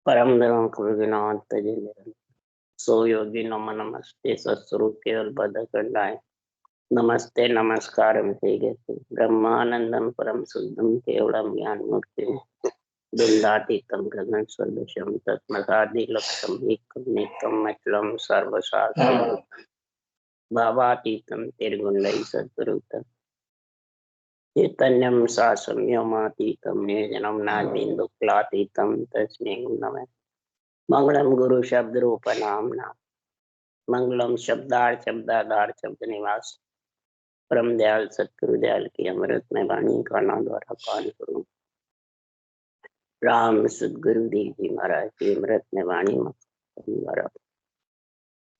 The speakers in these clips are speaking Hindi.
परम धर्म कुलनाथ तजे सो योगी नम नमस्ते सत्स्वरूप केवल बद कंडाय नमस्ते नमस्कार ब्रह्मानंदम परम शुद्धम केवलम ज्ञान मूर्ति बिंदातीतम गगन सदृशम तत्मसादि लक्ष्यम एकम अचलम सर्वशास्त्र भावातीतम तिर्गुणई सद्गुरुतम चैतन्यम सासम्यमातीतम निर्जनम नादिन्दुक्लातीतम तस्मै नमः। मंगलम गुरु शब्द रूप नाम नाम मंगलम शब्दार शब्दाधार शब्द निवास परम दयाल सतगुरु दयाल की अमृत में वाणी काना द्वारा पान करूं। राम सदगुरु देव जी महाराज की अमृत में वाणी द्वारा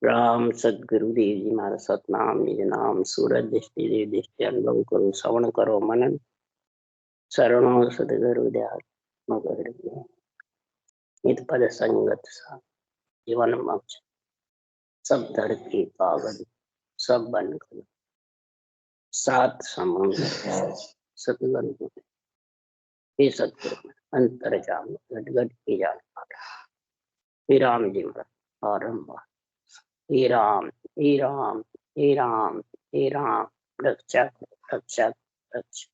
राम सदगुरु देव जी महाराज सतनाम निज नाम सूरज दृष्टि देव दृष्टि अनुभव करो श्रवण करो मनन शरणो सदगुरु दयाल मगर नित पद संगत सा जीवन मोक्ष सब धरती पावन सब बन कर सात समुद्र सतगुरु हे सतगुरु अंतर जाम गटगट की जान हे राम जी महाराज आरंभ हे राम हे राम हे राम हे राम रक्षक रक्षक रक्षक।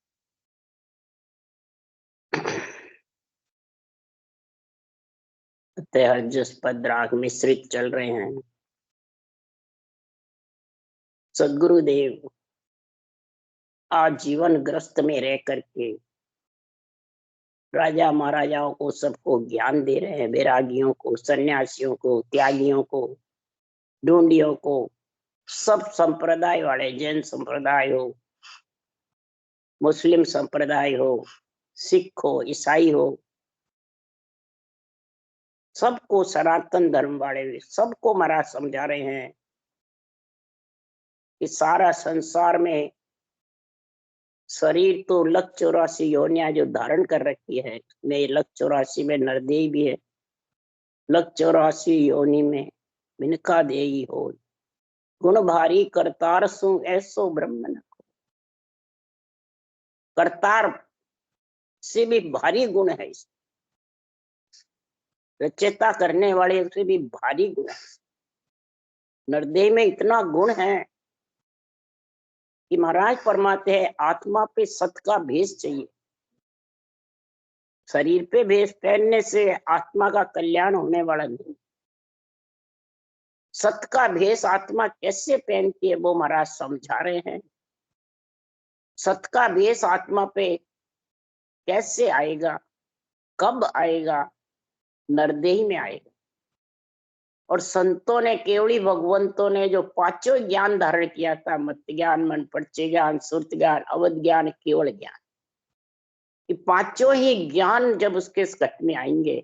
हज पद राग मिश्रित चल रहे हैं। सदगुरुदेव आजीवन ग्रस्त में रह करके राजा महाराजाओं को सबको ज्ञान दे रहे हैं, वैरागियों को, सन्यासियों को, त्यागियों को, ढूंढियों को, सब संप्रदाय वाले, जैन संप्रदाय हो, मुस्लिम संप्रदाय हो, सिख हो, ईसाई हो, सबको, सनातन धर्म वाले सबको महाराज समझा रहे हैं कि सारा संसार में शरीर तो 1,84 योनियां जो धारण कर रखी है, में 1,84 में नरदेही भी है। 1,84 योनि में मिनका देही हो गुण भारी करतार सु ऐसो ब्रह्म न को। करतार से भी भारी गुण है, इस रचयिता करने वाले से भी भारी गुण है। नरदेह में इतना गुण है कि महाराज फरमाते हैं आत्मा पे सत का भेष चाहिए। शरीर पे भेष पहनने से आत्मा का कल्याण होने वाला नहीं। सत का भेष आत्मा कैसे पहनती है वो महाराज समझा रहे हैं। सत का भेष आत्मा पे कैसे आएगा, कब आएगा? नरदेही में आएगा। और संतों ने, केवड़ी भगवंतों ने जो पांचों ज्ञान धारण किया था, मत ज्ञान, मन परिचय ज्ञान, सुरत ज्ञान, अवध ज्ञान, केवल ज्ञान, ये पांचों ही ज्ञान जब उसके घट में आएंगे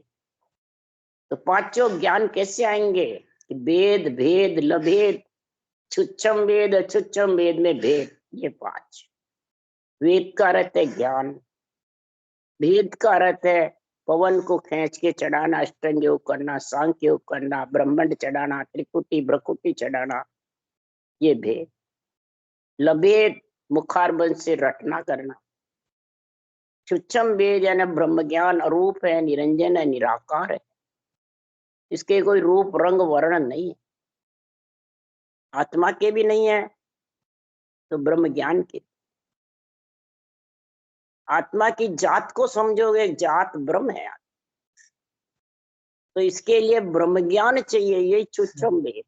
तो पांचों ज्ञान कैसे आएंगे? वेद भेद लभेद, छुच्छम वेद अछुच्छम वेद में भेद, ये पांच। वेद का अर्थ है ज्ञान, भेद का अर्थ है पवन को खींच के चढ़ाना, अष्टांग योग करना, सांख्य योग करना, ब्रह्मांड चढ़ाना, त्रिकुटी भ्रकुटी चढ़ाना, ये भेद। लभेद मुखारबंद से रटना करना। छुच्छम वेद यानी ब्रह्म ज्ञान अरूप है, निरंजन है, निराकार है, इसके कोई रूप रंग वर्ण नहीं है, आत्मा के भी नहीं है तो ब्रह्म ज्ञान के। आत्मा की जात को समझोगे, जात ब्रह्म है, तो इसके लिए ब्रह्म ज्ञान चाहिए, ये छुच्छम वेद।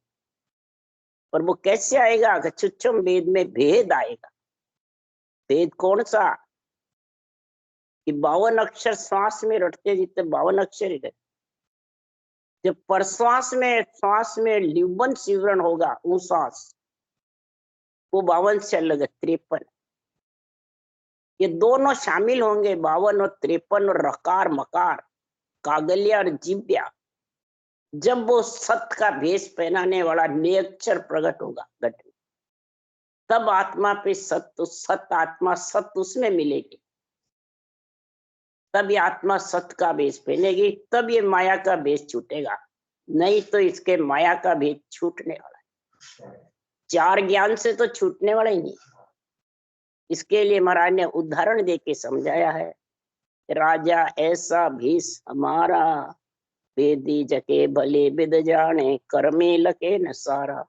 और वो कैसे आएगा? छुच्छम वेद में भेद आएगा। भेद कौन सा? कि 52 अक्षर श्वास में रटते जितने 52 अक्षर ही, जब प्रश्वास में लिबन सिवरण होगा, उश्वास, वो 52 से अलग है 53। ये दोनों शामिल होंगे, 52 और 53, और रकार मकार, कागलिया और जिव्या, जब वो सत का भेष पहनाने वाला निरक्षर प्रकट होगा घट में, तब आत्मा पे सत आत्मा सत उसमें मिलेगी, तब ये आत्मा सत का भेष पहनेगी, तब ये माया का भेष छूटेगा। नहीं तो इसके माया का भेष छूटने वाला है, चार ज्ञान से तो छूटने वाला ही नहीं। इसके लिए महाराज ने उदाहरण देके समझाया है, राजा ऐसा भेष हमारा, वेदी जके भले विद जाने, कर्मे लखे न सारा।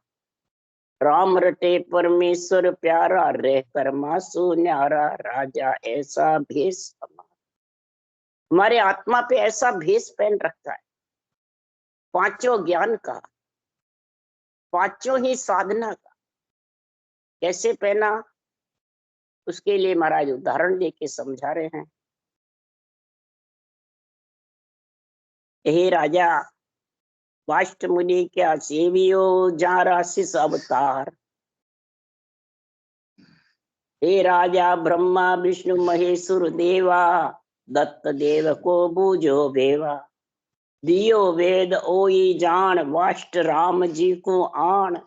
राम रटे परमेश्वर प्यारा, रह कर्मासु न्यारा। राजा ऐसा भेष हमारे आत्मा पे ऐसा भेष पहन रखा है, पांचों ज्ञान का, पांचों ही साधना का। कैसे पहना, उसके लिए महाराज उदाहरण देके समझा रहे हैं। हे राजा, वाष्ट मुनि क्या सेवियो, जा राशिस अवतार। हे राजा ब्रह्मा विष्णु महेश्वर देवा, दत्त देव को बूझो बेवा। दियो वेद ओई जान, वाष्ट राम जी को आन।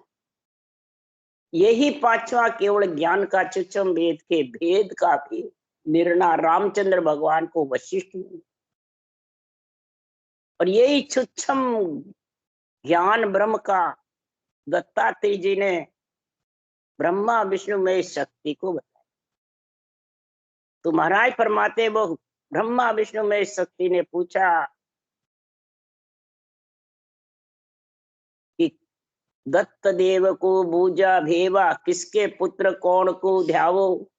यही पांचवा केवल ज्ञान का चुचम वेद के भेद का भी निर्णय रामचंद्र भगवान को वशिष्ठ ने, और यही चुच्छम ज्ञान ब्रह्म का दत्तात्रेय जी ने ब्रह्मा विष्णु में शक्ति को बताया। तो महाराज फरमाते, वो ब्रह्मा विष्णु में शक्ति ने पूछा कि दत्त देव को बूझा भेवा, किसके पुत्र कौन को ध्यावो।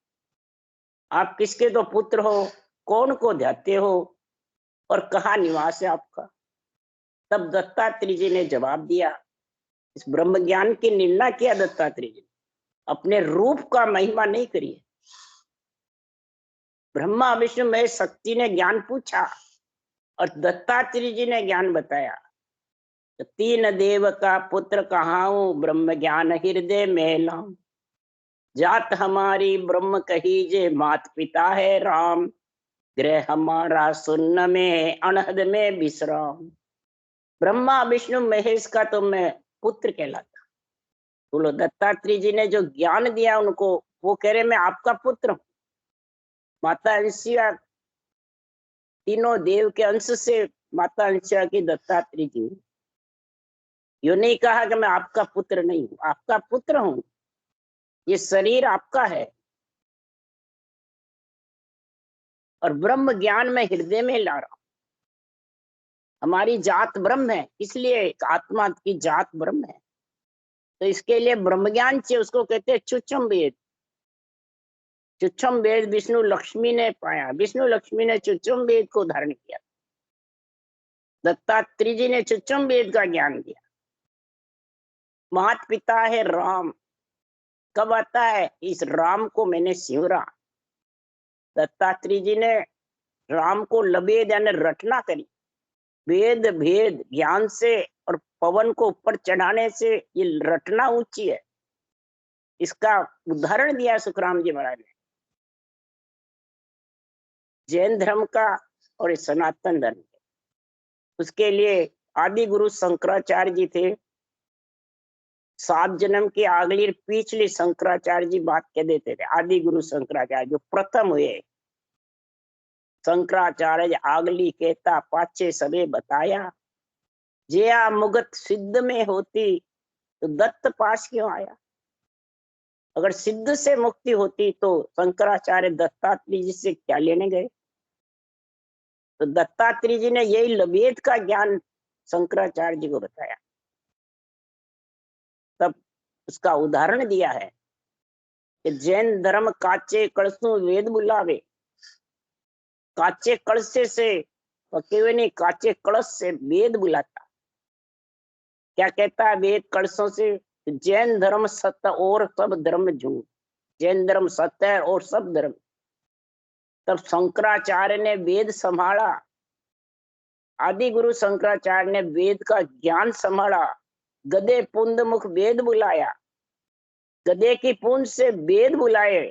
आप किसके तो पुत्र हो, कौन को ध्याते हो, और कहाँ निवास है आपका। तब दत्तात्रेय जी ने जवाब दिया, इस ब्रह्म ज्ञान की निर्णय किया दत्तात्रेय जी, अपने रूप का महिमा नहीं करिए। ब्रह्मा विष्णु में शक्ति ने ज्ञान पूछा और दत्तात्रेय जी ने ज्ञान बताया। तो तीन देव का पुत्र कहाँ हूं, ब्रह्म ज्ञान हृदय में लाऊं। जात हमारी ब्रह्म कहीजे, मात पिता है राम। गृह हमारा सुन्न में, अनहद में विश्राम। ब्रह्मा विष्णु महेश का तो मैं पुत्र कहलाता। बोलो, दत्तात्रेय जी ने जो ज्ञान दिया उनको, वो कह रहे मैं आपका पुत्र हूं। माता अंशिया, तीनों देव के अंश से माता अंशिया की दत्तात्रेय जी। यो नहीं कहा कि मैं आपका पुत्र नहीं हूं, आपका पुत्र हूं, ये शरीर आपका है, और ब्रह्म ज्ञान में हृदय में ला रहा हूं। हमारी जात ब्रह्म है, इसलिए आत्मा की जात ब्रह्म है। तो इसके लिए ब्रह्म ज्ञान चाहिए, उसको कहते हैं चुच्छम वेद। चुच्छम वेद विष्णु लक्ष्मी ने पाया, विष्णु लक्ष्मी ने चुच्छम वेद को धारण किया। दत्तात्रेय जी ने चुच्छम वेद का ज्ञान दिया। मात पिता है राम, कब आता है, इस राम को मैंने सिमरा। दत्तात्रेय जी ने राम को लबेद यानी रटना करी। वेद भेद ज्ञान से और पवन को ऊपर चढ़ाने से ये रटना ऊंची है। इसका उदाहरण दिया सुखराम जी महाराज ने, जैन धर्म का और सनातन धर्म का। उसके लिए आदि गुरु शंकराचार्य जी थे। 7 जन्म की अगली पिछली शंकराचार्य जी बात कह देते थे। आदि गुरु शंकराचार्य जो प्रथम हुए, शंकराचार्य आगली कहता पाछे सबे बताया। जया मुगत सिद्ध में होती, तो दत्त पास क्यों आया। अगर सिद्ध से मुक्ति होती तो शंकराचार्य दत्तात्रेय जी से क्या लेने गए। तो दत्तात्रेय जी ने यही लबेद का ज्ञान शंकराचार्य जी को बताया। तब उसका उदाहरण दिया है कि जैन धर्म काचे कलशों वेद बुलावे। काचे कलशे से पके हुए नहीं, काचे कलश से वेद बुलाता। क्या कहता है वेद कलशों से, जैन धर्म सत्य और सब धर्म झूठ। जैन धर्म सत्य है और सब धर्म। तब शंकराचार्य ने वेद संभाला, आदि गुरु शंकराचार्य ने वेद का ज्ञान संभाला। गदे पुंद मुख वेद बुलाया, गदे की पूंछ से वेद बुलाए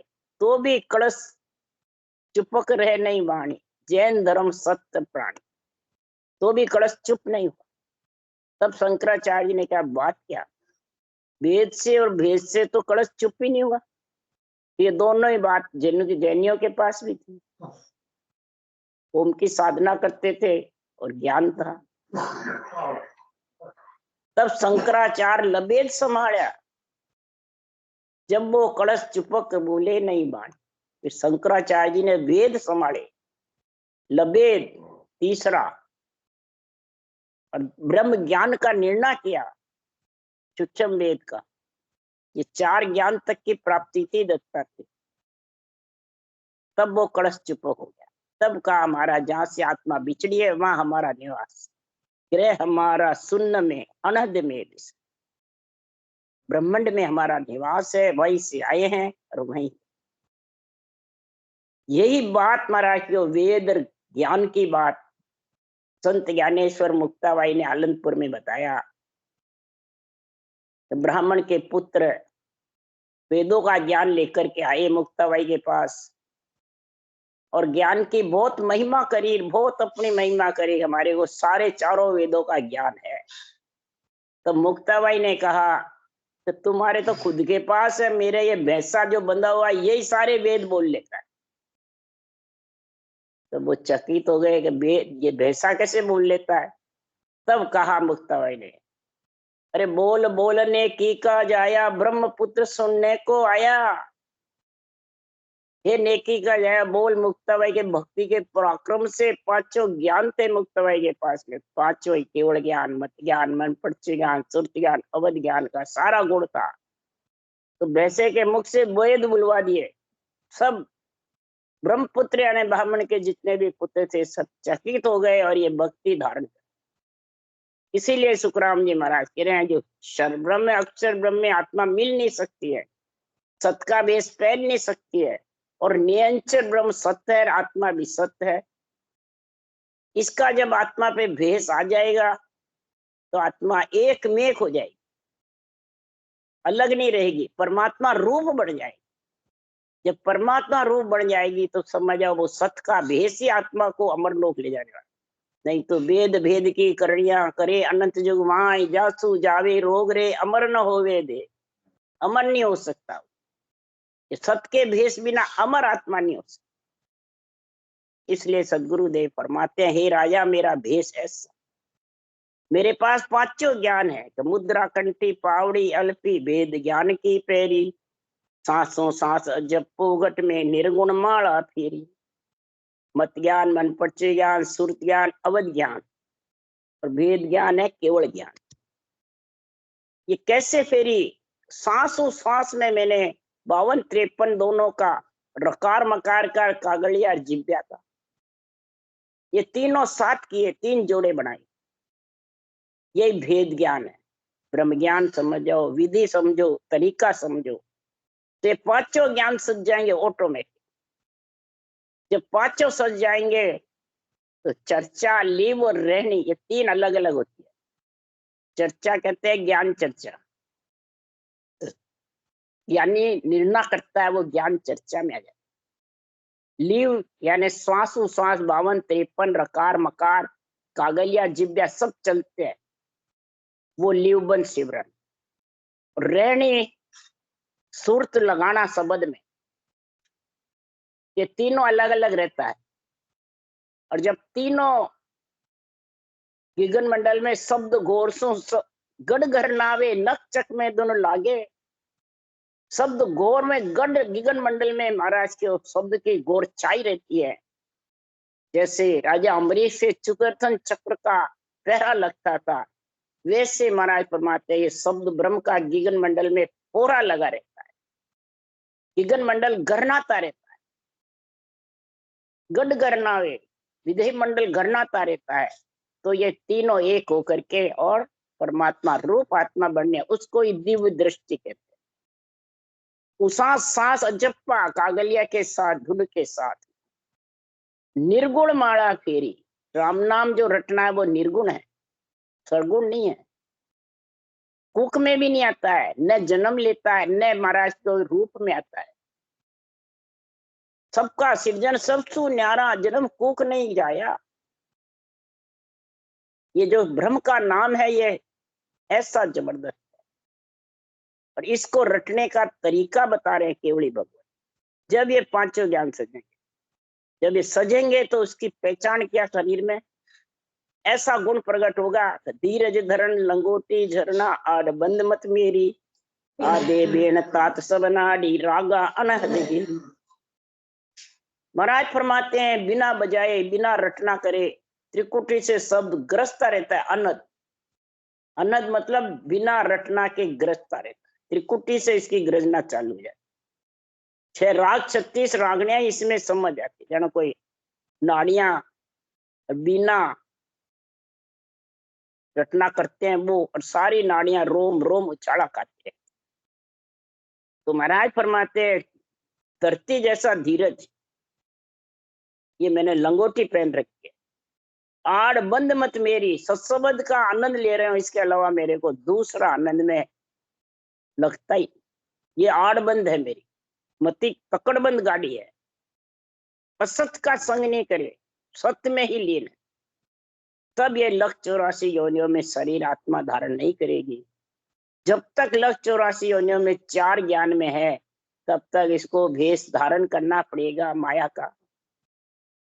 तो भी कलश चुपक रहे नहीं वाणी। जैन धर्म सत्य प्राणी, तो भी कलश चुप नहीं हुआ। तब शंकराचार्य जी ने क्या बात किया, वेद से और भेद से तो कलश चुप ही नहीं हुआ। ये दोनों ही बात जैनियों के पास भी थी। ओम की साधना करते थे और ज्ञान था। तब शंकराचार्य लबेद संभाला, जब वो कलश चुपक बोले नहीं बाणी। फिर शंकराचार्य जी ने वेद संभाले, लबेद तीसरा, और ब्रह्म ज्ञान का निर्णय किया, सूक्ष्म वेद का। ये 4 ज्ञान तक की प्राप्ति थी दत्ता की। तब वो कलश चुप हो गया। तब कहा महाराज जहाँ से आत्मा बिछड़ी है वहां हमारा निवास, गृह हमारा शून्य में अनहद में, ब्रह्मांड में हमारा निवास है, वहीं से आए हैं और वहीं। यही बात महाराज जो वेद ज्ञान की बात संत ज्ञानेश्वर मुक्ताबाई ने आनंदपुर में बताया। तो ब्राह्मण के पुत्र वेदों का ज्ञान लेकर के आए मुक्ताबाई के पास और ज्ञान की बहुत महिमा करी, बहुत अपनी महिमा करी, हमारे को सारे 4 वेदों का ज्ञान है। तो मुक्ताबाई ने कहा तो तुम्हारे तो खुद के पास है, मेरे ये भैंसा जो बंधा हुआ यही सारे वेद बोल लेता है। तो वो चकित हो गए कि ये भैंसा कैसे बोल लेता है। तब कहा मुक्ताबाई ने, अरे बोल बोलने की का जाया, ब्रह्मपुत्र सुनने को आया। हे नेकी का जाया, बोल। मुक्ताबाई के भक्ति के पराक्रम से 5 ज्ञान थे मुक्ताबाई के पास में। 5 ही, केवल ज्ञान, मत ज्ञान, मन पक्ष ज्ञान, सुरत ज्ञान, अवध ज्ञान का सारा गुण था। तो वैसे के मुख से वेद बुलवा दिए। सब ब्रह्मपुत्र यानी ब्राह्मण के जितने भी पुत्र थे सब चकित हो गए और ये भक्ति धारण कर। इसीलिए सुखराम जी महाराज कह रहे हैं जो ब्रह्म अक्षर ब्रह्म में आत्मा मिल नहीं सकती है, सत का बेस पहन नहीं सकती है, और निरंतर ब्रह्म सत्य है, आत्मा भी सत्य है। इसका जब आत्मा पे भेष आ जाएगा तो आत्मा एक मेक हो जाएगी, अलग नहीं रहेगी, परमात्मा रूप बढ़ जाएगी। जब परमात्मा रूप बढ़ जाएगी तो समझ जाओ वो सत का भेष ही आत्मा को अमरलोक ले जाने वाला। नहीं तो वेद भेद की करणिया करे, अनंत जुग माय जासु जावे रोग रे, अमर न होवे दे। अमर नहीं हो सकता, सत के भेष बिना अमर आत्मा नहीं हो सकता। इसलिए सदगुरुदेव फरमाते हैं, हे राजा मेरा भेष ऐसा, मेरे पास 5 ज्ञान है कि मुद्रा कंठी पावड़ी अल्पी, भेद ज्ञान की पैरी, सांसों सांस जपो घट में निर्गुण माला फेरी। मत ज्ञान, मन पक्ष ज्ञान, सुरत ज्ञान, अवध ज्ञान, और भेद ज्ञान है केवल ज्ञान। ये कैसे फेरी? सांसों सांस में मैंने 52-53 दोनों का, रकार मकार का, कागलिया जिब्या का, ये तीनों साथ किए, 3 जोड़े बनाए। यही भेद ज्ञान है। ब्रह्म ज्ञान समझो, विधि समझो, तरीका समझो, तो 5 ज्ञान सज जाएंगे ऑटोमेटिक। जब 5 सज जाएंगे तो चर्चा, लीव और रहनी, ये 3 अलग अलग होती है। चर्चा कहते हैं ज्ञान चर्चा, यानी निर्णय करता है वो ज्ञान चर्चा में आ जाता है। लीव यानी श्वासों श्वास 52-53 रकार मकार कागलिया जिब्या सब चलते हैं, वो लीवबन शिवरन। रहनी सुरत लगाना शब्द में, ये तीनों अलग अलग रहता है। और जब तीनों गिगन मंडल में शब्द घोरसों गढ़ घर नावे, नक चक में दोनों लागे। शब्द गौर में गढ़, गिगन मंडल में महाराज के शब्द की गौर छाई रहती है। जैसे राजा अम्बरीश से चुकरथन चक्र का पहरा लगता था, वैसे महाराज फरमाते ये शब्द ब्रह्म का गिगन मंडल में पोरा लगा रहता है। गिगन मंडल गरनाता रहता है, गढ़ गरनावे, विधेय मंडल गरनाता रहता है। तो ये तीनों एक होकर के और परमात्मा रूप आत्मा बनने, उसको ही दिव्य दृष्टि कहते हैं। उसा सांस अजप्पा कागलिया के साथ, धुन के साथ, निर्गुण माला फेरी। राम नाम जो रटना है वो निर्गुण है, सरगुण नहीं है। कुक में भी नहीं आता है, न जन्म लेता है, न महाराज को रूप में आता है। सबका सृजन सबसु न्यारा, जन्म कुक नहीं जाया। ये जो ब्रह्म का नाम है ये ऐसा जबरदस्त है, और इसको रटने का तरीका बता रहे हैं केवली भगवान। जब ये 5 ज्ञान सजेंगे, जब ये सजेंगे तो उसकी पहचान क्या शरीर में ऐसा गुण प्रकट होगा। धीरज धरण लंगोटी झरना, आड बंद मत मेरी, आदे बेन तात सब नाडी, रागा अनहद गिरी। महाराज फरमाते हैं बिना बजाए, बिना रटना करे त्रिकुटी से शब्द ग्रसता रहता है। अनद, अनद मतलब बिना रटना के ग्रसता रहता है। त्रिकुटी से इसकी ग्रजना चालू हो जाती। 6 राग 36 रागनियां इसमें समझ आती, जानो कोई नाड़ियां बिना रटना करते हैं वो, और सारी नाड़ियां रोम रोम उछाला खाते हैं। तो महाराज फरमाते हैं धरती जैसा धीरज ये मैंने लंगोटी पहन रखी है। आड़ बंद मत मेरी, सत्संग का आनंद ले रहे हो, इसके अलावा मेरे को दूसरा आनंद में लगता ही। ये आड़ बंद है मेरी, मती पकड़बंद गाड़ी है। असत का संग नहीं करे, सत्य में ही लीन है। तब ये लख 84 योनियों में शरीर आत्मा धारण नहीं करेगी। जब तक लख 84 योनियों में 4 ज्ञान में है, तब तक इसको भेष धारण करना पड़ेगा माया का।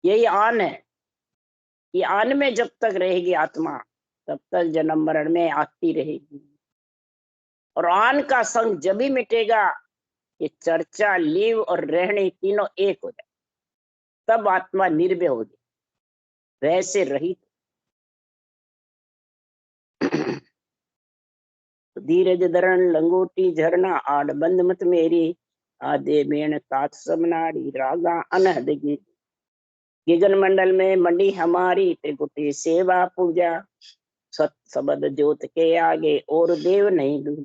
यही आन है। ये आन में जब तक रहेगी आत्मा, तब तक जन्म मरण में आती रहेगी। और आन का संग जब ही मिटेगा कि चर्चा, लीव और रहनी तीनों एक हो जाए, तब आत्मा निर्भय होगी, वैसे रहित। धीरज धरण लंगोटी झरना, आड़ बंद मत मेरी, आधे बेण तात सब नारी, रागा अनहद की। गगन मंडल में मंडी हमारी, त्रिकुटी सेवा पूजा, सत सबद ज्योत के आगे और देव नहीं दूर।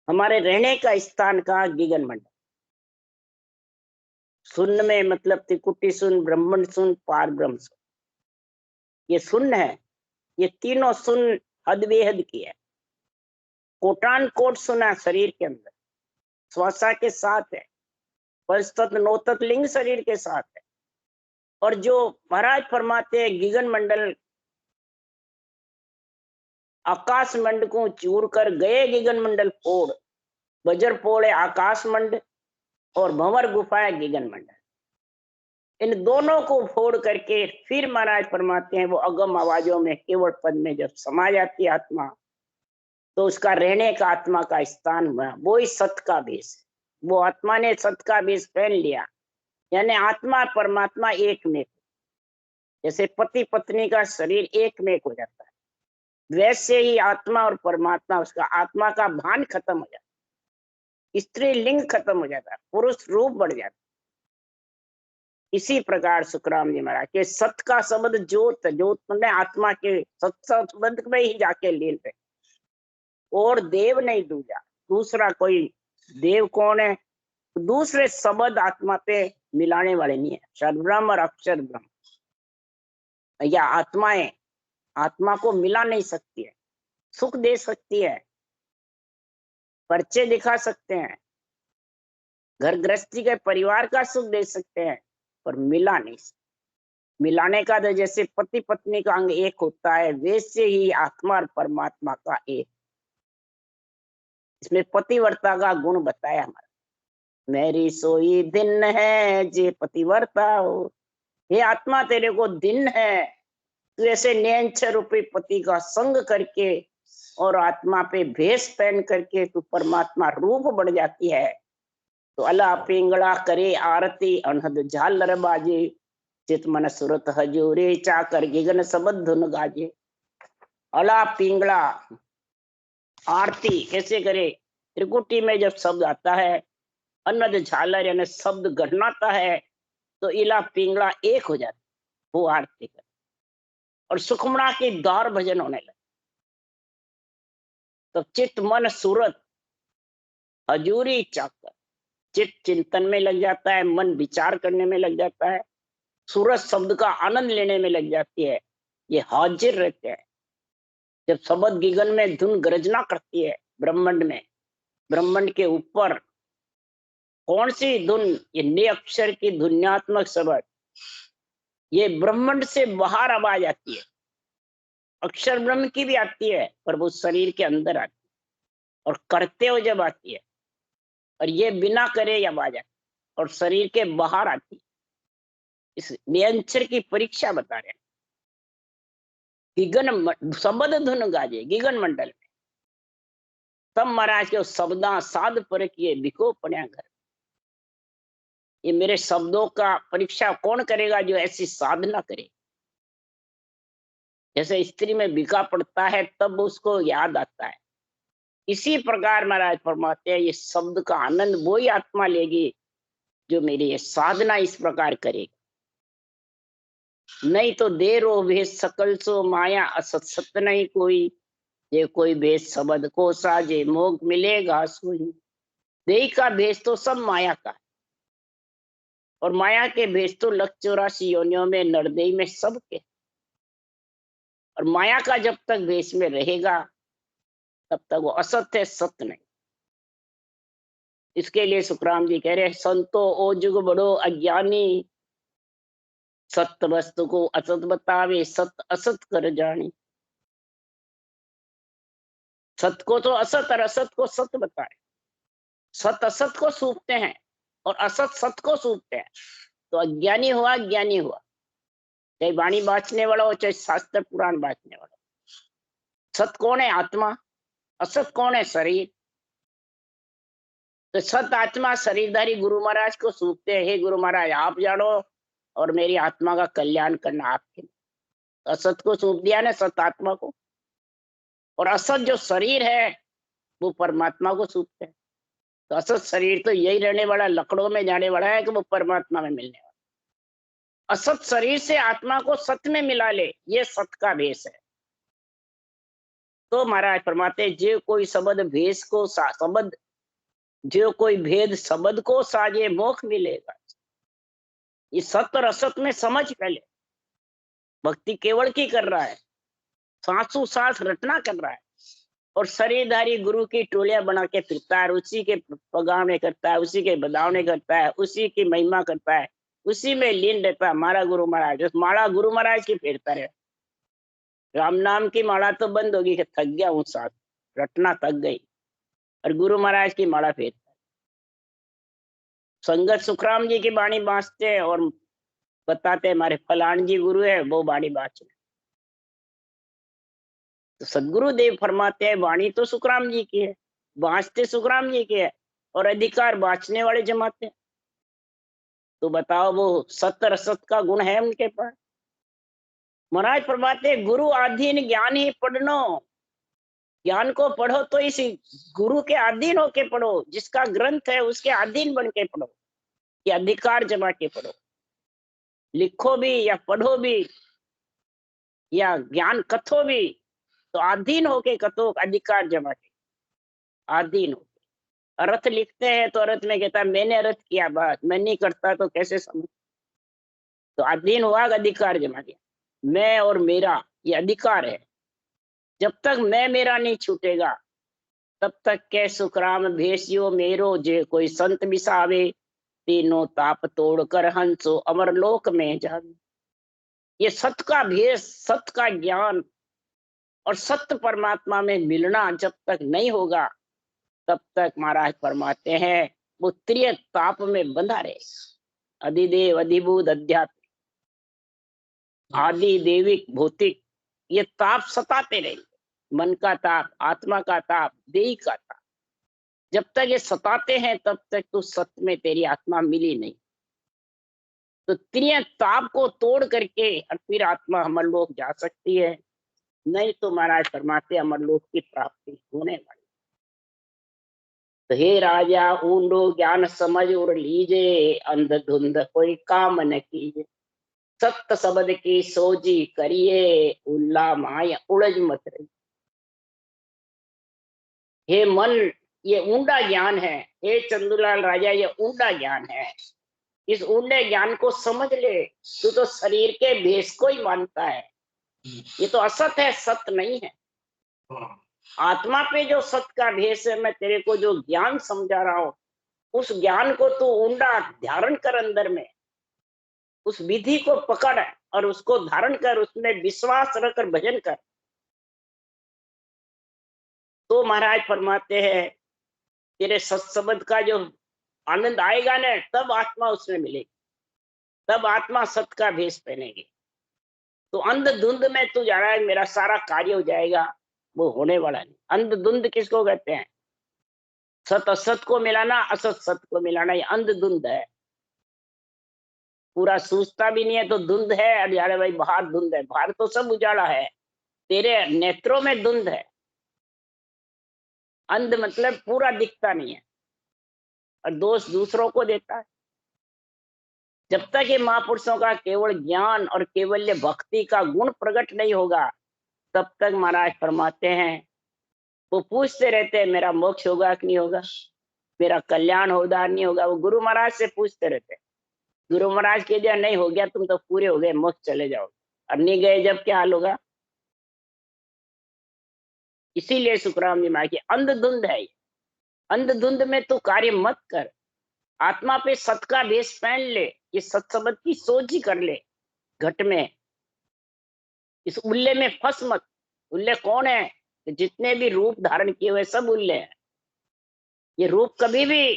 हमारे रहने का स्थान कहा? गगन मंडल। शून्य में मतलब त्रिकुटी शून्य, ब्रह्मण शून्य, पार ब्रह्म शून्य। ये शून्य है। ये तीनों शून्य हद बेहद की है। कोटान कोट सुना शरीर के अंदर, श्वासा के साथ है, पंचतत्व नौतत्व लिंग शरीर के साथ है। और जो महाराज फरमाते हैं गगन मंडल, आकाश मंड को चूर कर गए गगन मंडल फोड़, बजर फोड़े आकाश मंड और भंवर गुफाए गगन मंडल। इन दोनों को फोड़ करके फिर महाराज फरमाते हैं वो अगम आवाजों में केवल पद में जब समा जाती है आत्मा, तो उसका रहने का आत्मा का स्थान हुआ, वो ही सत का भेष है। वो आत्मा ने सत का भेष पहन लिया, यानी आत्मा परमात्मा एक में। जैसे पति पत्नी का शरीर एक में हो जाता है, वैसे ही आत्मा और परमात्मा, उसका आत्मा का भान खत्म हो जाता है, स्त्री लिंग खत्म हो जाता है, पुरुष रूप बढ़ जाता है। इसी प्रकार सुखराम जी महाराज के सत का शब्द ज्योत, ज्योत में आत्मा के सत्संग में ही जाके लीन रहे, और देव नहीं दूजा। दूसरा कोई देव कौन है? दूसरे शब्द आत्मा पे मिलाने वाले नहीं है। क्षरब्रह्म और अक्षर ब्रह्म या आत्माएं आत्मा को मिला नहीं सकती है। सुख दे सकती है, परिचय दिखा सकते हैं, घर गृहस्थी के परिवार का सुख दे सकते हैं, पर मिला नहीं सकते। मिलाने का तो जैसे पति पत्नी का अंग एक होता है, वैसे ही आत्मा और परमात्मा का एक। इसमें पतिव्रता का गुण बताया हमारा। मेरी सोई दिन है जे पतिव्रता हो। हे आत्मा तेरे को दिन है, तू ऐसे नैंछ रूपी पति का संग करके और आत्मा पे भेष पहन करके तू परमात्मा रूप बढ़ जाती है। तो अला पिंगला करे आरती, अनहद झालर बाजे, चित मन सुरत हजूरे, चाकर गगन सबद धुन गाजे। अला पिंगला आरती कैसे करे? त्रिकुटी में जब शब्द आता है, अनहद झालर यानी शब्द गढ़नाता है, तो इला पिंगला एक हो जाता, वो आरती कर। और सुखमणा की दौर भजन होने लगे, तो चित्त मन सूरत हजूरी चाकर, चित्त चिंतन में लग जाता है, मन विचार करने में लग जाता है, सूरज शब्द का आनंद लेने में लग जाती है। ये हाजिर रहते हैं। जब शब्द गगन में धुन गर्जना करती है, ब्रह्मांड में, ब्रह्मांड के ऊपर कौन सी धुन? ये ने अक्षर की धुन्यात्मक शब्द, ये ब्रह्मांड से बाहर आवाज आती है। अक्षर ब्रह्म की भी आती है, पर वो शरीर के अंदर आती है, और करते हो जब आती है, और ये बिना करे आवाज आती है, और शरीर के बाहर आती है। इस नियंत्रण की परीक्षा बता रहे हैं। गगन शब्द धुन गाजे गगन मंडल में, तब महाराज के शब्दा साध पर किए बिको पड़िया घर। ये मेरे शब्दों का परीक्षा कौन करेगा? जो ऐसी साधना करे, जैसे स्त्री में बिका पड़ता है तब उसको याद आता है, इसी प्रकार महाराज फरमाते हैं ये शब्द का आनंद वो ही आत्मा लेगी जो मेरी ये साधना इस प्रकार करेगी। नहीं तो देरो भेद सकल सो माया, असत सत नहीं कोई, ये कोई भेद शब्द को साजे मोग मिलेगा सोई। देही का भेद तो सब माया का है, और माया के भेद तो 184 योनियों में नरदेही में सबके। और माया का जब तक भेष में रहेगा तब तक वो असत्य है, सत्य नहीं। इसके लिए सुखराम जी कह रहे हैं, संतो ओ जुग बड़ो अज्ञानी, सत्य वस्तु को असत बतावे, सत्य असत कर जानी। सत्य को तो असत और असत को सत्य बताए। सत्य असत को सूखते हैं और असत सत्य को सूखते हैं, तो अज्ञानी हुआ, ज्ञानी हुआ। चाहे वाणी बांचने वाला हो, चाहे शास्त्र पुराण बांचने वाला। सत्य कौन है? आत्मा। असत कौन है? शरीर। तो सत आत्मा शरीरधारी गुरु महाराज को सूखते हैं, हे गुरु महाराज आप जानो और मेरी आत्मा का कल्याण करना आपके। असत को सूख दिया ना, सत आत्मा को। और असत जो शरीर है वो परमात्मा को सूखते हैं। तो असत शरीर तो यही रहने वाला, लकड़ों में जाने वाला है कि वो परमात्मा में मिलने वाला। असत शरीर से आत्मा को सत्य में मिला ले, ये सत्य का भेष है। तो महाराज फरमाते जो कोई शब्द भेष को शब्द, जो कोई भेद शब्द को साजे मोक्ष मिलेगा। ये सत्य और असत में समझ पहले। भक्ति केवल की कर रहा है, सांसों सांस रटना कर रहा है, और शरीरधारी गुरु की टोलियां बना के फिरता है, उसी के पगावने करता है, उसी के बदावने करता है, उसी की महिमा करता है, उसी में लीन रहता है। हमारा गुरु महाराज, उस माला गुरु महाराज की फेरता रहे। राम नाम की माला तो बंद होगी कि थक गया हूं, साथ रटना थक गई, और गुरु महाराज की माला फेरता है। संगत सुखराम जी की बाणी बांचते हैं और बताते हमारे फलान जी गुरु है, वो बाणी बांच रहे। तो सदगुरु देव फरमाते हैं वाणी तो सुखराम जी की है, बांचते सुखराम जी के है, और अधिकार बांचने वाले जमाते हैं। तो बताओ वो सत्य रसत का गुण है उनके पास। महाराज फरमाते गुरु अधीन ज्ञान ही पढ़नो। ज्ञान को पढ़ो तो इस गुरु के अधीन होके पढ़ो, जिसका ग्रंथ है उसके अधीन बन के पढ़ो, ये अधिकार जमा के पढ़ो। लिखो भी या पढ़ो भी या ज्ञान कथो भी, तो अधीन होके कथो, अधिकार जमा के अधीन हो। अर्थ लिखते हैं तो अर्थ में कहता है मैंने अर्थ किया, बात मैं नहीं करता तो कैसे समझ। तो अधीन हुआ, अधिकार जमा गया। मैं और मेरा ये अधिकार है। जब तक मैं मेरा नहीं छूटेगा तब तक के सुखराम भेषियो मेरो, जे कोई संत बिसावे, तीनों ताप तोड़कर हंसो अमरलोक में जावे। ये सत्य का भेष, सत्य का ज्ञान और सत्य परमात्मा में मिलना जब तक नहीं होगा तब तक महाराज फरमाते हैं वो त्रिय ताप में बंधा रहेगा। अधिदेव, अधिभूत, अध्यात्म, आदि देविक, भौतिक, ये ताप सताते रहेंगे। मन का ताप, आत्मा का ताप, देही का ताप। जब तक ये सताते हैं तब तक तो सत्य में तेरी आत्मा मिली नहीं। तो त्रिय ताप को तोड़ करके और फिर आत्मा अमरलोक जा सकती है, नहीं तो महाराज फरमाते अमरलोक की प्राप्ति होने वाली। तो हे राजा ऊंडो ज्ञान समझ और लीजे, अंधधुंध कोई काम न कीजे। सत्य शब्द की सोजी करिए, उल्ला माया उड़ज मत रही। हे मन ये ऊंडा ज्ञान है, हे चंदूलाल राजा ये ऊंडा ज्ञान है। इस ऊंडे ज्ञान को समझ ले। तू तो शरीर के भेष को ही मानता है, ये तो असत है, सत्य नहीं है। आत्मा पे जो सत्य का भेष है, मैं तेरे को जो ज्ञान समझा रहा हूं, उस ज्ञान को तू ऊंडा धारण कर, अंदर में उस विधि को पकड़ और उसको धारण कर, उसमें विश्वास रखकर भजन कर। तो महाराज फरमाते हैं तेरे सत्सबद का जो आनंद आएगा ना, तब आत्मा उसमें मिलेगी, तब आत्मा सत्य का भेष पहनेगी। तो अंधधुंध में तू जा रहा है मेरा सारा कार्य हो जाएगा, वो होने वाला नहीं। अंधधुंध किसको कहते हैं? सत असत को मिलाना, असत सत्य को मिलाना, ये अंधधुंध है। पूरा सूझता भी नहीं है तो धुंध है, अरे भाई बाहर धुंध है, बाहर तो सब उजाला है, तेरे नेत्रों में धुंध है। अंध मतलब पूरा दिखता नहीं है, और दोष दूसरों को देता है। जब तक ये महापुरुषों का केवल ज्ञान और केवल भक्ति का गुण प्रकट नहीं होगा, तब तक महाराज फरमाते हैं, वो पूछते रहते हैं मेरा मोक्ष होगा कि नहीं होगा, मेरा कल्याण होगा नहीं होगा। वो गुरु महाराज से पूछते रहते हैं। गुरु महाराज कह दिया नहीं हो गया, तुम तो पूरे हो गए, मोक्ष चले जाओ। और नहीं गए जब क्या हाल होगा। इसीलिए सुखराम जी महाराज की अंधधुंध है ये। अंधधुंध में तू कार्य मत कर, आत्मा पे सत का भेष पहन ले, ये सत्संग की सोच ही कर ले। घट में इस उल्ले में फंस मत। उल्ले कौन है? जितने भी रूप धारण किए हुए सब उल्ले हैं। ये रूप कभी भी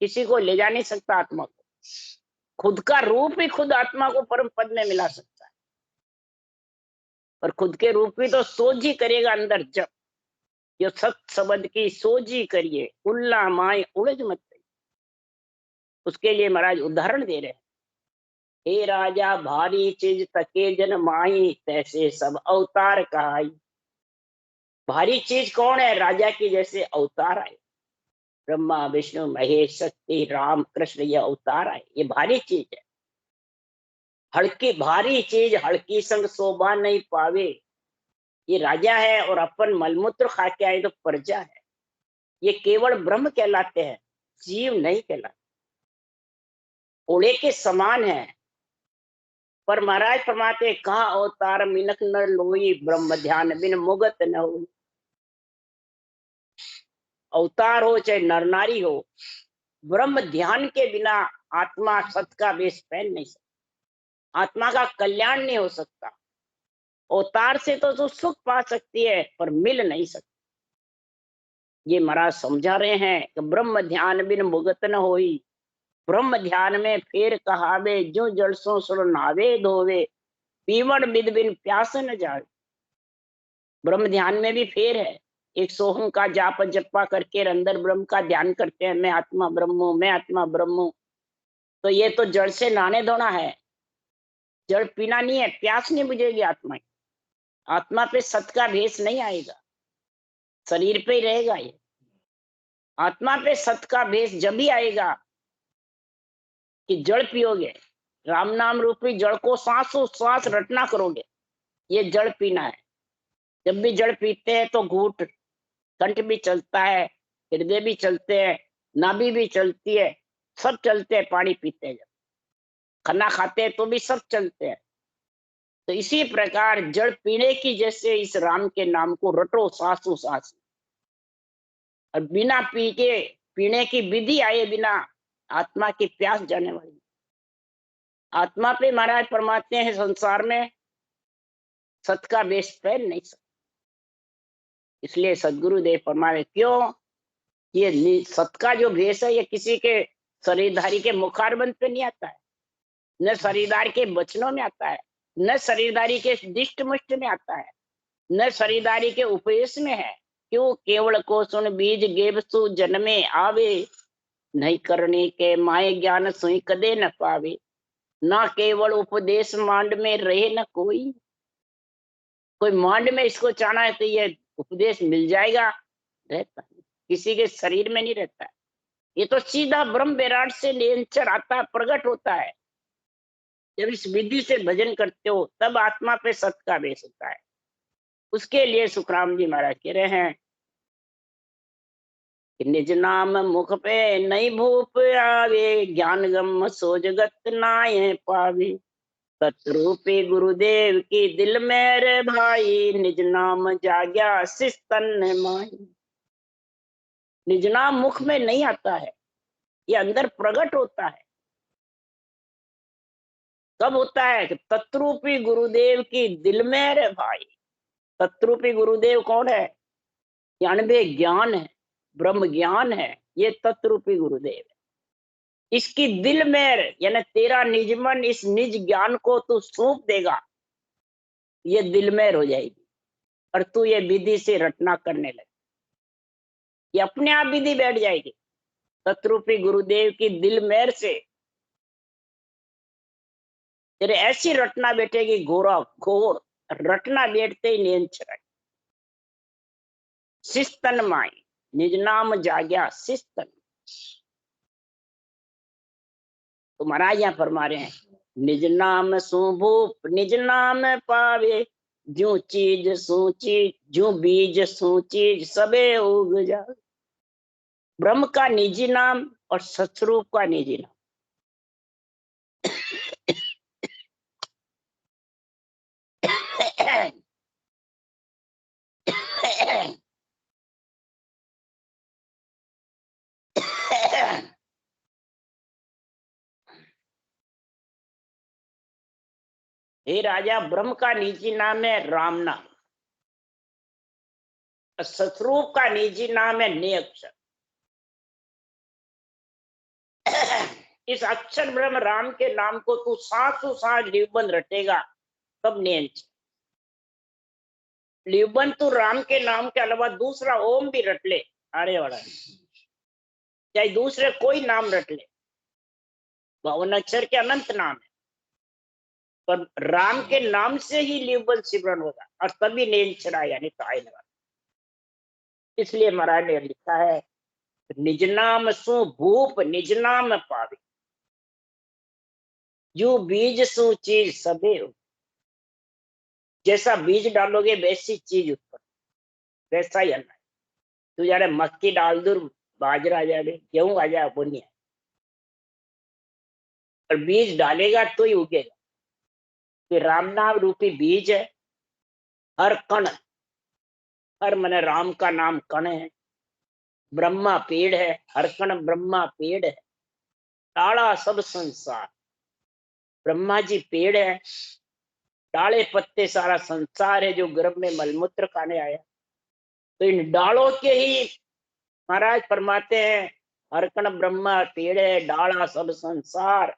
किसी को ले जा नहीं सकता आत्मा को। खुद का रूप ही खुद आत्मा को परम पद में मिला सकता है। और खुद के रूप की तो सोच ही करेगा अंदर। जब ये सत शब्द की सोच ही करिए, उल्ला माए उड़ज मत। उसके लिए महाराज उदाहरण दे रहे हैं। हे राजा भारी चीज तके जन माई, तैसे सब अवतार कहाई। भारी चीज कौन है? राजा की जैसे अवतार आए, ब्रह्मा विष्णु महेश शक्ति राम कृष्ण, ये अवतार आए, ये भारी चीज है। हल्की भारी चीज हल्की संग शोभा नहीं पावे। ये राजा है और अपन मलमूत्र खा के आए तो प्रजा है। ये केवल ब्रह्म कहलाते हैं, जीव नहीं कहलाते। ओले के समान है। पर महाराज फरमाते कहा अवतार मिनक न लोई, ब्रह्म ध्यान बिन मुगत न हो। अवतार हो चाहे नर नारी हो, ब्रह्म ध्यान के बिना आत्मा सत का वेश पहन नहीं सकता, आत्मा का कल्याण नहीं हो सकता। अवतार से तो तू सुख पा सकती है पर मिल नहीं सकती। ये महाराज समझा रहे हैं कि ब्रह्म ध्यान बिन मुगत न होई। ब्रह्म ध्यान में फेर कहावे, जो जलसों सुर नावे धोवे, पीवण बिद बिन प्यास न जाए। ब्रह्म ध्यान में भी फेर है। एक सोहम का जाप जप्पा करके अंदर ब्रह्म का ध्यान करते हैं, मैं आत्मा ब्रह्म हूं, मैं आत्मा ब्रह्म हूं। तो ये तो जड़ से नहाने धोना है, जड़ पीना नहीं है, प्यास नहीं बुझेगी आत्मा की। आत्मा पे सत का भेष नहीं आएगा, शरीर पे ही रहेगा ये। आत्मा पे सत का भेष जब भी आएगा कि जड़ पियोगे, राम नाम रूपी जड़ को सांसों सांस रटना करोगे, ये जड़ पीना है। जब भी जड़ पीते हैं तो घूट, कंठ भी चलता है, हृदय भी चलते हैं, नाभि भी चलती है, सब चलते हैं। पानी पीते हैं, जब खाना खाते हैं तो भी सब चलते हैं। तो इसी प्रकार जड़ पीने की जैसे इस राम के नाम को रटो सांसों सांस। और बिना पी के पीने की विधि आए बिना आत्मा की प्यास जाने वाली। आत्मा पे महाराज फरमाते हैं संसार में सत का वेश पहन नहीं सकता। इसलिए सदगुरुदेव फरमाए क्यों, ये सत का जो भेष है ये किसी के शरीरधारी के मुखारबंद पे नहीं आता है, न शरीरधारी के वचनों में आता है, न शरीरधारी के दिष्ट मुष्ट में आता है, न शरीरधारी के उपदेश में है। क्यों? केवल को सुन बीज गेव सु जन्मे आवे, नहीं करने के माए ज्ञान सुई कदे न पावे। ना केवल उपदेश मांड में रहे न कोई। कोई मांड में इसको चाहना है तो ये उपदेश मिल जाएगा, रहता है, किसी के शरीर में नहीं रहता है। ये तो सीधा ब्रह्म विराट से निरंतर आता है, प्रकट होता है। जब इस विधि से भजन करते हो तब आत्मा पे सत का वेश होता है। उसके लिए सुखराम जी महाराज कह रहे हैं कि निज नाम मुख पे नहीं भूप आवे, ज्ञान गम सो जगत नाये पावे। सतरूपी गुरुदेव की दिल मेरे भाई, निज नाम जाग्या शिष तन माही। निज नाम मुख में नहीं आता है, ये अंदर प्रकट होता है। कब होता है? कि तत्रूपी गुरुदेव की दिल में रे भाई। तत्रूपी गुरुदेव कौन है? ज्ञानबे ज्ञान है, ब्रह्म ज्ञान है, ये तत्रूपी गुरुदेव है। इसकी दिल में यानी तेरा निज मन इस निज ज्ञान को तू सौंप देगा, ये दिल में हो जाएगी और तू ये विधि से रटना करने लगे, ये अपने आप विधि बैठ जाएगी। तत्रूपी गुरुदेव की दिल मेर से तेरे ऐसी रटना बैठेगी, घोरा घोर रटना बैठते ही नींद चढ़ाई। शिस्तन माई निज नाम जाग्या शिस्तन। तो महाराज यहाँ फरमा रहे हैं, निज नाम सुभूप निज नाम पावे, जो चीज सू चीज जो बीज सू चीज सबे उग जा। ब्रह्म का निजी नाम और सतरूप का निजी नाम। हे राजा, ब्रह्म का निजी नाम है राम नाम, सतरूप का निजी नाम है ने अक्षर। इस अक्षर ब्रह्म राम के नाम को तू सांसों सांस लिवबंद रटेगा तब नींद। लिवबंद तू राम के नाम के अलावा दूसरा ओम भी रट ले, आने वाला चाहे दूसरे कोई नाम रट ले, भवन अक्षर के अनंत नाम है, पर राम के नाम से ही लिवबंद सिमरन होगा और तभी नींद चढ़ा यानी तो आने वाला। इसलिए महाराज ने लिखा है, निज नाम सु भूप निज नाम पावे, जो बीज सु चीज सबे। जैसा बीज डालोगे वैसी चीज उत्पन्न, वैसा ही अन्न है। तू जाने मक्की डाल दूर, बाजरा जाने गेहूं आ जाए वो नहीं है, और बीज डालेगा तो ही उगेगा। तो राम नाम रूपी बीज है। हर कण, हर मन राम का नाम कण है। ब्रह्मा पेड़ है, हर कण ब्रह्मा पेड़ है। डाला सब संसार, ब्रह्मा जी पेड़ है, डाले पत्ते सारा संसार है जो गर्भ में मलमूत्र खाने आया। तो इन डालों के ही महाराज फरमाते हैं, हर कण ब्रह्मा पेड़ है, डाला सब संसार,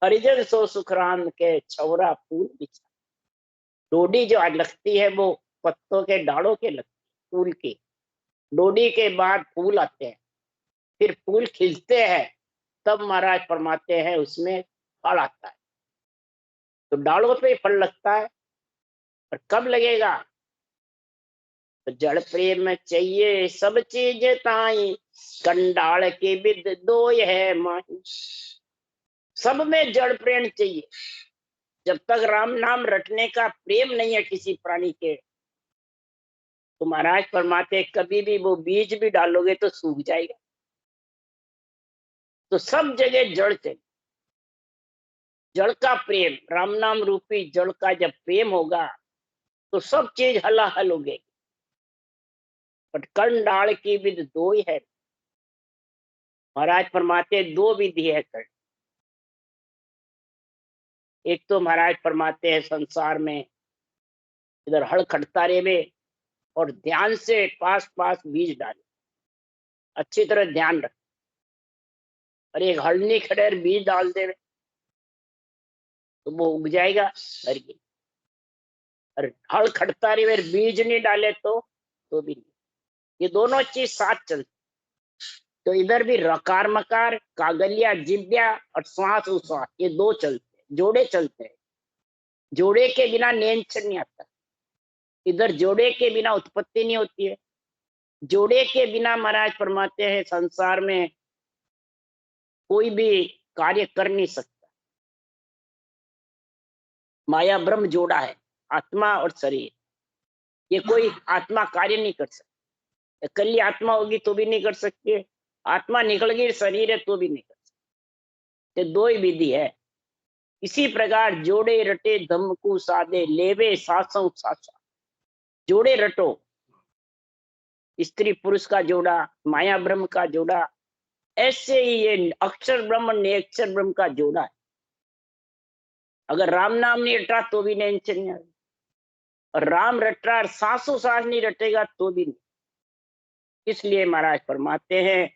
हरिजन सो सुखराम के छौरा फूल बिछा। डोडी जो आज लगती है वो पत्तों के डालों के लगती है, फूल की। डोडी के बाद फूल आते हैं, फिर फूल खिलते हैं, तब महाराज फरमाते हैं उसमें फल आता है। तो डालों पे फल लगता है, और कब लगेगा? तो जड़ प्रेम चाहिए सब चीज ताई, कंडाल के विद दो है माही। सब में जड़ प्रेम चाहिए। जब तक राम नाम रटने का प्रेम नहीं है किसी प्राणी के, तो महाराज फरमाते कभी भी वो बीज भी डालोगे तो सूख जाएगा। तो सब जगह जड़ चाहिए। जड़ का प्रेम, राम नाम रूपी जड़ का जब प्रेम होगा तो सब चीज हलाहल होगी। बट कंडाल की विध दो ही है। महाराज फरमाते दो विधि है कर्ण। एक तो महाराज फरमाते हैं संसार में इधर हड़ खटता रेवे और ध्यान से पास पास बीज डाले, अच्छी तरह ध्यान रख। और एक हड़नी खड़े बीज डाल दे तो वो उग जाएगा हर की। और हड़ खटता रेवे बीज नहीं डाले तो भी नहीं। ये दोनों चीज साथ चलती। तो इधर भी रकार मकार, कागलिया जिब्या और श्वास उश्वास, ये दो चलते हैं, जोड़े चलते हैं। जोड़े के बिना नींद नहीं आता। इधर जोड़े के बिना उत्पत्ति नहीं होती है। जोड़े के बिना महाराज फरमाते हैं संसार में कोई भी कार्य कर नहीं सकता। माया ब्रह्म जोड़ा है, आत्मा और शरीर। ये कोई आत्मा कार्य नहीं कर सकती। कल आत्मा होगी तो भी नहीं कर सकती, आत्मा निकल गई शरीर है तो भी नहीं कर सकती। ये दो ही विधि है। इसी प्रकार जोड़े रटे धमकू सादे, लेवे सासों सासा। जोड़े रटो, स्त्री पुरुष का जोड़ा, माया ब्रह्म का जोड़ा, ऐसे ही ये अक्षर ब्रह्म ने अक्षर ब्रह्म का जोड़ा है। अगर राम नाम नहीं रटा तो भी नहीं चलने, और राम रट रहा सांसों सांस नहीं रटेगा तो भी नहीं। इसलिए महाराज फरमाते हैं,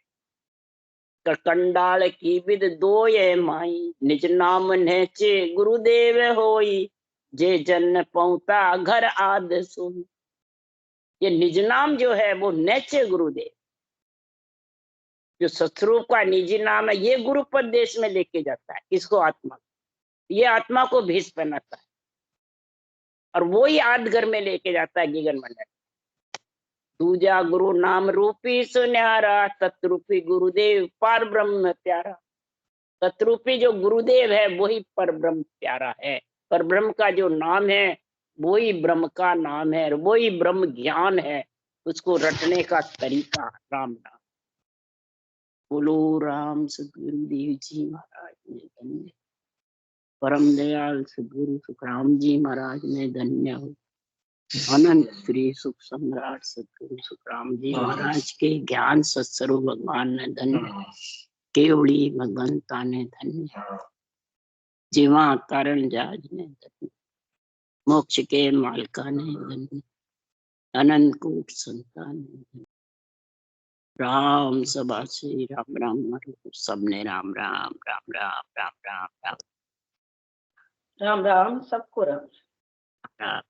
कंडाल की विद दो ये माई, निज नाम नेचे गुरुदेव होई, जे जन पहुंता घर आद सुन। ये निज नाम जो है वो नेचे गुरुदेव, जो सतरूप का निजी नाम है, ये गुरु पद देश में लेके जाता है इसको। आत्मा, ये आत्मा को भेष पहनाता है। और वो ही आध घर में लेके जाता है गगन मंडल। दूजा गुरु नाम रूपी सुन्यारा, तत्रूपी गुरुदेव पार ब्रह्म प्यारा। तत्रूपी जो गुरुदेव है वही पर ब्रह्म प्यारा है। पर ब्रह्म का जो नाम है वही ब्रह्म का नाम है, वही ब्रह्म ज्ञान है। उसको रटने का तरीका राम नाम। बोलो राम सदगुरुदेव जी महाराज ने धन्य। परम दयाल सदगुरु सुखराम जी महाराज ने धन्य हो। अनंत श्री सुख सम्राट सदगुरु सुखराम जी महाराज के ज्ञान सत्स्वरूप भगवान ने धन्य। केवड़ी भगवंता ने धन्य। जीवा कारण जाज ने धन्य। मोक्ष के मालका ने धन्य। अनंत कोट संतान ने धन्य। राम सभा से राम राम सबने राम राम राम राम राम राम राम राम राम सबको राम। राम।